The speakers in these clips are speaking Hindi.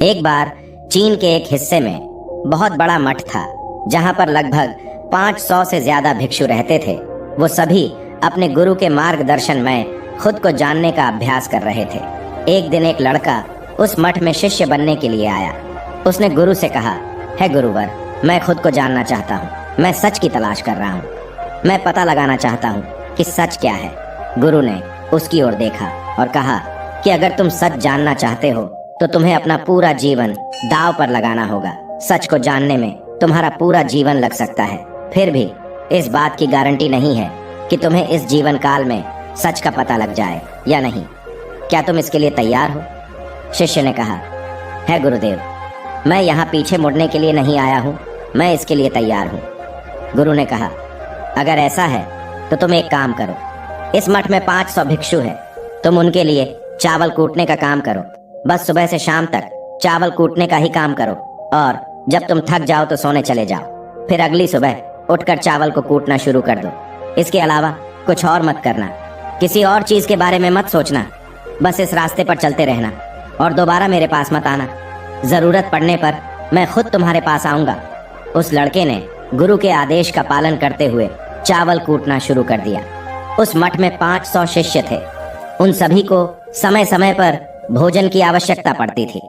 एक बार चीन के एक हिस्से में बहुत बड़ा मठ था, जहां पर लगभग 500 से ज्यादा भिक्षु रहते थे। वो सभी अपने गुरु के मार्गदर्शन में खुद को जानने का अभ्यास कर रहे थे। एक दिन एक लड़का उस मठ में शिष्य बनने के लिए आया। उसने गुरु से कहा, है गुरुवर, मैं खुद को जानना चाहता हूँ। मैं सच की तलाश कर रहा हूँ। मैं पता लगाना चाहता हूँ कि सच क्या है। गुरु ने उसकी ओर देखा और कहा कि अगर तुम सच जानना चाहते हो तो तुम्हें अपना पूरा जीवन दांव पर लगाना होगा। सच को जानने में तुम्हारा पूरा जीवन लग सकता है, फिर भी इस बात की गारंटी नहीं है कि तुम्हें इस जीवन काल में सच का पता लग जाए या नहीं। क्या तुम इसके लिए तैयार हो? शिष्य ने कहा, है गुरुदेव, मैं यहाँ पीछे मुड़ने के लिए नहीं आया हूँ, मैं इसके लिए तैयार हूँ। गुरु ने कहा, अगर ऐसा है तो तुम एक काम करो। इस मठ में 500 भिक्षु हैं, तुम उनके लिए चावल कूटने का काम करो। बस सुबह से शाम तक चावल कूटने का ही काम करो, और जब तुम थक जाओ तो सोने चले जाओ। फिर अगली सुबह उठकर चावल को कूटना शुरू कर दो। इसके अलावा कुछ और मत करना, किसी और चीज के बारे में मत सोचना। बस इस रास्ते पर चलते रहना और दोबारा मेरे पास मत आना। जरूरत पड़ने पर मैं खुद तुम्हारे पास आऊंगा। उस लड़के ने गुरु के आदेश का पालन करते हुए चावल कूटना शुरू कर दिया। उस मठ में 500 शिष्य थे। उन सभी को समय समय पर भोजन की आवश्यकता पड़ती थी,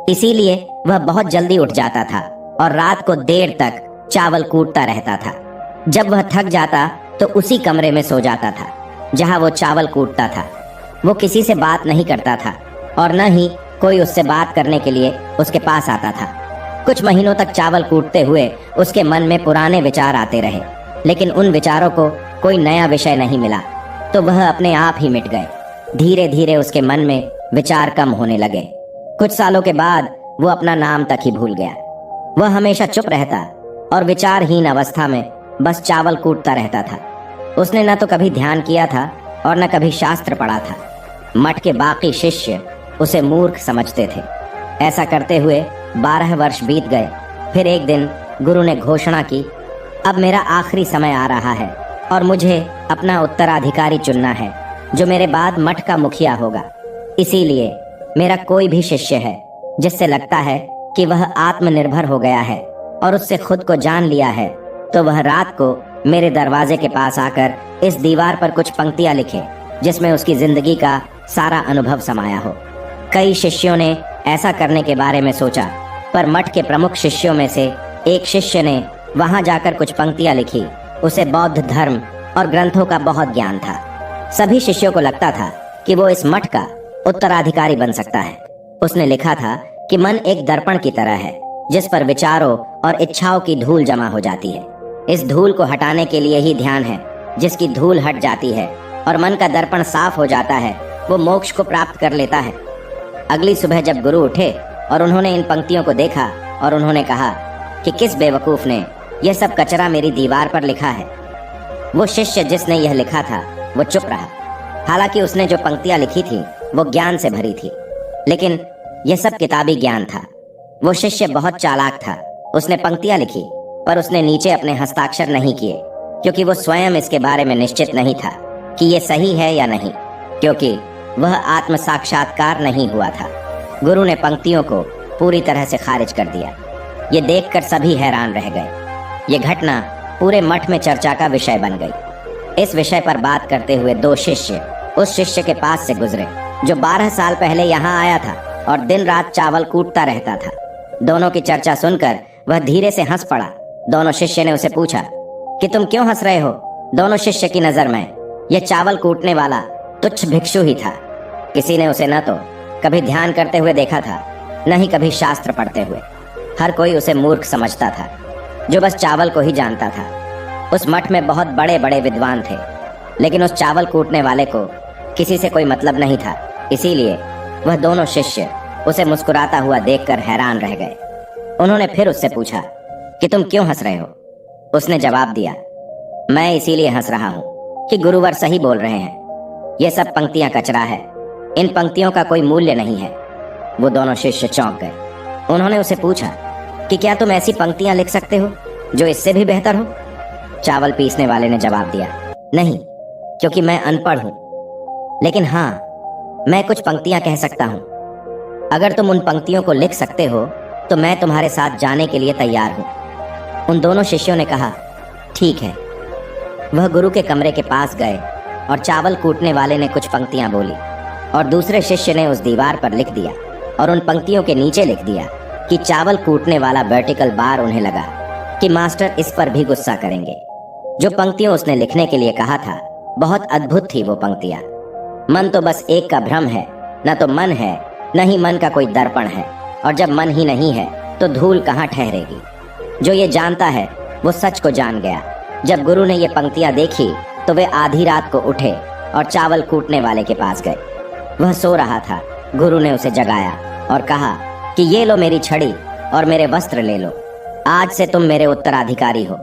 इसीलिए वह बहुत जल्दी उठ जाता था और रात को देर तक चावल कूटता रहता था। जब वह थक जाता तो उसी कमरे में सो जाता था जहां वो चावल कूटता था। वो किसी से बात नहीं करता था और न ही कोई उससे बात करने के लिए उसके पास आता था। कुछ महीनों तक चावल कूटते हुए उसके मन में पुराने विचार आते रहे, लेकिन उन विचारों को कोई नया विषय नहीं मिला, तो वह अपने आप ही मिट गए। धीरे धीरे उसके मन में विचार कम होने लगे। कुछ सालों के बाद वो अपना नाम तक ही भूल गया। वह हमेशा चुप रहता और विचारहीन अवस्था में बस चावल कूटता रहता था। उसने न तो कभी ध्यान किया था और न कभी शास्त्र पढ़ा था। मठ के बाकी शिष्य उसे मूर्ख समझते थे। ऐसा करते हुए 12 वर्ष बीत गए। फिर एक दिन गुरु ने घोषणा की, अब मेरा आखिरी समय आ रहा है और मुझे अपना उत्तराधिकारी चुनना है जो मेरे बाद मठ का मुखिया होगा। इसीलिए मेरा कोई भी शिष्य है जिससे लगता है कि वह आत्मनिर्भर हो गया है और उससे खुद को जान लिया है, तो वह रात को मेरे दरवाजे के पास आकर इस दीवार पर कुछ पंक्तियां लिखे जिसमें उसकी जिंदगी का सारा अनुभव समाया हो। कई शिष्यों ने ऐसा करने के बारे में सोचा, पर मठ के प्रमुख शिष्यों में से एक शिष्य ने वहां जाकर कुछ पंक्तियां लिखी। उसे बौद्ध धर्म और ग्रंथों का बहुत ज्ञान था। सभी शिष्यों को लगता था कि वो इस मठ का उत्तराधिकारी बन सकता है। उसने लिखा था कि मन एक दर्पण की तरह है जिस पर विचारों और इच्छाओं की धूल जमा हो जाती है। इस धूल को हटाने के लिए ही ध्यान है। जिसकी धूल हट जाती है और मन का दर्पण साफ हो जाता है, वो मोक्ष को प्राप्त कर लेता है। अगली सुबह जब गुरु उठे और उन्होंने इन पंक्तियों को देखा और उन्होंने कहा कि किस बेवकूफ ने यह सब कचरा मेरी दीवार पर लिखा है। वो शिष्य जिसने यह लिखा था वो चुप रहा। हालांकि उसने जो पंक्तियां लिखी थी वो ज्ञान से भरी थी, लेकिन यह सब किताबी ज्ञान था। वो शिष्य बहुत चालाक था। उसने पंक्तियां लिखी, पर उसने नीचे अपने हस्ताक्षर नहीं किए, क्योंकि वो स्वयं इसके बारे में निश्चित नहीं था कि ये सही है या नहीं, क्योंकि वह आत्म साक्षात्कार नहीं हुआ था। गुरु ने पंक्तियों को पूरी तरह से खारिज कर दिया। ये देखकर सभी हैरान रह गए। ये घटना पूरे मठ में चर्चा का विषय बन गई। इस विषय पर बात करते हुए 2 शिष्य उस शिष्य के पास से गुजरे जो 12 साल पहले यहाँ आया था और दिन रात चावल कूटता रहता था। दोनों की चर्चा सुनकर वह धीरे से हंस पड़ा। दोनों शिष्य ने उसे पूछा कि तुम क्यों हंस रहे हो? दोनों शिष्य की नजर में यह चावल कूटने वाला तुच्छ भिक्षु ही था। किसी ने उसे न तो कभी ध्यान करते हुए देखा था, न ही कभी शास्त्र पढ़ते हुए। हर कोई उसे मूर्ख समझता था जो बस चावल को ही जानता था। उस मठ में बहुत बड़े बड़े विद्वान थे, लेकिन उस चावल कूटने वाले को किसी से कोई मतलब नहीं था। इसीलिए वह दोनों शिष्य उसे मुस्कुराता हुआ देखकर हैरान रह गए। उन्होंने फिर उससे पूछा कि तुम क्यों हंस रहे हो? उसने जवाब दिया, मैं इसीलिए हंस रहा हूँ कि गुरुवर सही बोल रहे हैं। ये सब पंक्तियां कचरा है, इन पंक्तियों का कोई मूल्य नहीं है। वो दोनों शिष्य चौंक गए। उन्होंने उसे पूछा कि क्या तुम ऐसी पंक्तियां लिख सकते हो जो इससे भी बेहतर हो? चावल पीसने वाले ने जवाब दिया, नहीं, क्योंकि मैं अनपढ़ हूं, लेकिन हाँ, मैं कुछ पंक्तियां कह सकता हूं। अगर तुम उन पंक्तियों को लिख सकते हो तो मैं तुम्हारे साथ जाने के लिए तैयार हूँ। उन दोनों शिष्यों ने कहा, ठीक है। वह गुरु के कमरे के पास गए और चावल कूटने वाले ने कुछ पंक्तियां बोली और दूसरे शिष्य ने उस दीवार पर लिख दिया और उन पंक्तियों के नीचे लिख दिया कि चावल कूटने वाला वर्टिकल बार। उन्हें लगा कि मास्टर इस पर भी गुस्सा करेंगे। जो पंक्तियां उसने लिखने के लिए कहा था बहुत अद्भुत थी वो पंक्तियां। मन तो बस एक का भ्रम है, न तो मन है न ही मन का कोई दर्पण है, और जब मन ही नहीं है तो धूल कहाँ ठहरेगी। जो ये जानता है वो सच को जान गया। जब गुरु ने ये पंक्तियां देखी तो वे आधी रात को उठे और चावल कूटने वाले के पास गए। वह सो रहा था। गुरु ने उसे जगाया और कहा कि ये लो मेरी छड़ी और मेरे वस्त्र ले लो, आज से तुम मेरे उत्तराधिकारी हो।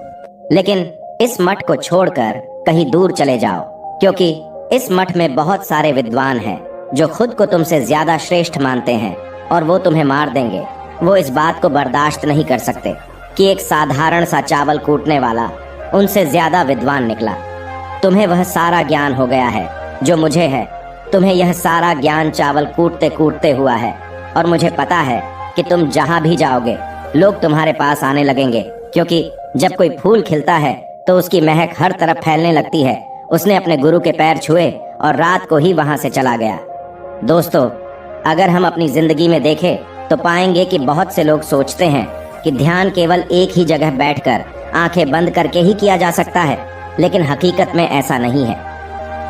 लेकिन इस मठ को छोड़कर कहीं दूर चले जाओ, क्योंकि इस मठ में बहुत सारे विद्वान हैं जो खुद को तुमसे ज्यादा श्रेष्ठ मानते हैं और वो तुम्हें मार देंगे। वो इस बात को बर्दाश्त नहीं कर सकते कि एक साधारण सा चावल कूटने वाला उनसे ज्यादा विद्वान निकला। तुम्हें वह सारा ज्ञान हो गया है जो मुझे है। तुम्हें यह सारा ज्ञान चावल कूटते कूटते हुआ है, और मुझे पता है कि तुम जहां भी जाओगे लोग तुम्हारे पास आने लगेंगे, क्योंकि जब कोई फूल खिलता है तो उसकी महक हर तरफ फैलने लगती है। उसने अपने गुरु के पैर छुए और रात को ही वहां से चला गया। दोस्तों, अगर हम अपनी जिंदगी में देखें तो पाएंगे कि बहुत से लोग सोचते हैं कि ध्यान केवल एक ही जगह बैठकर आंखें बंद करके ही किया जा सकता है, लेकिन हकीकत में ऐसा नहीं है।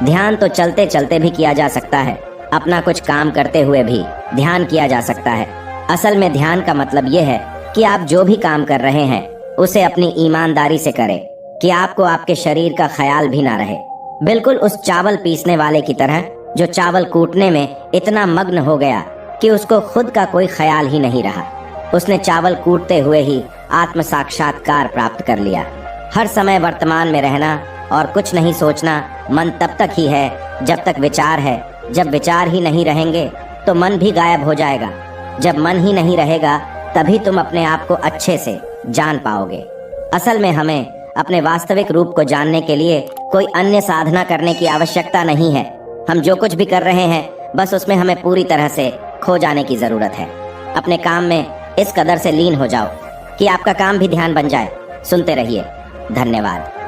ध्यान तो चलते चलते भी किया जा सकता है, अपना कुछ काम करते हुए भी ध्यान किया जा सकता है। असल में ध्यान का मतलब यह है कि आप जो भी काम कर रहे हैं उसे अपनी ईमानदारी से करें, कि आपको आपके शरीर का ख्याल भी ना रहे। बिल्कुल उस चावल पीसने वाले की तरह जो चावल कूटने में इतना मग्न हो गया कि उसको खुद का कोई ख्याल ही नहीं रहा। उसने चावल कूटते हुए ही आत्म साक्षात्कार प्राप्त कर लिया। हर समय वर्तमान में रहना और कुछ नहीं सोचना। मन तब तक ही है जब तक विचार है। जब विचार ही नहीं रहेंगे तो मन भी गायब हो जाएगा। जब मन ही नहीं रहेगा तभी तुम अपने आप को अच्छे से जान पाओगे। असल में हमें अपने वास्तविक रूप को जानने के लिए कोई अन्य साधना करने की आवश्यकता नहीं है। हम जो कुछ भी कर रहे हैं बस उसमें हमें पूरी तरह से खो जाने की जरूरत है। अपने काम में इस कदर से लीन हो जाओ कि आपका काम भी ध्यान बन जाए। सुनते रहिए। धन्यवाद।